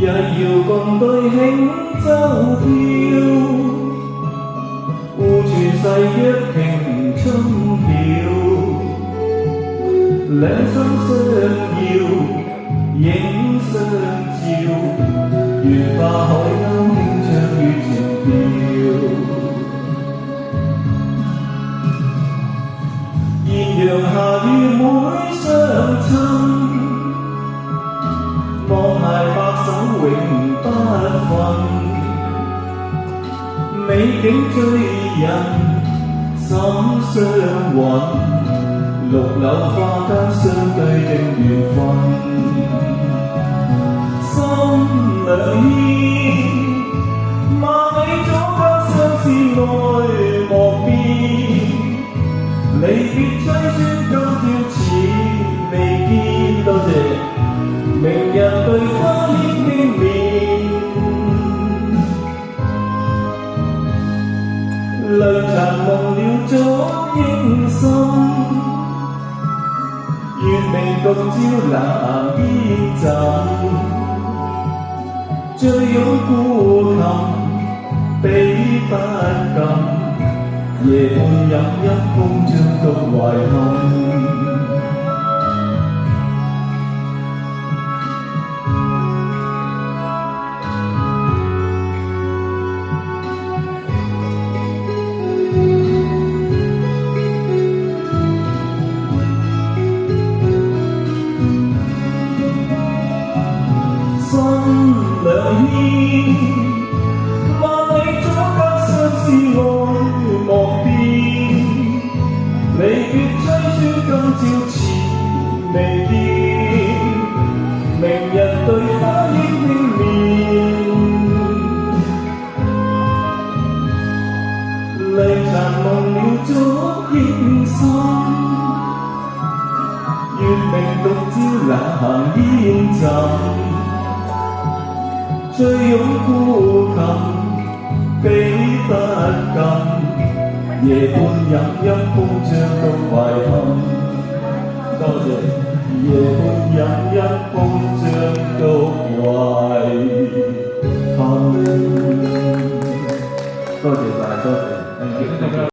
也要共對輕舟飄，互傳誓約平春曉，兩心相邀，影相照，願化海鷗輕唱於前標，豔陽下與妹相親，望鞋白首永不分，美景醉人心相韻，綠柳花間相對的緣分，心兩牽，萬里阻隔相思愛莫變，離別凄酸今朝似未見，多謝明日對花牽輕面，淚殘忘了昨英心，月明獨照南邊站，醉擁孤琴悲不禁，夜半飲一風將獨懷恨。心兩牽，萬里阻隔相思愛莫變，離別凄酸今朝似未見，明日對花牽輕面，淚殘忘了昨英心，月明獨照南邊站，醉擁孤琴悲不禁，夜半飲一風將獨懷恨，多謝夜半飲一風將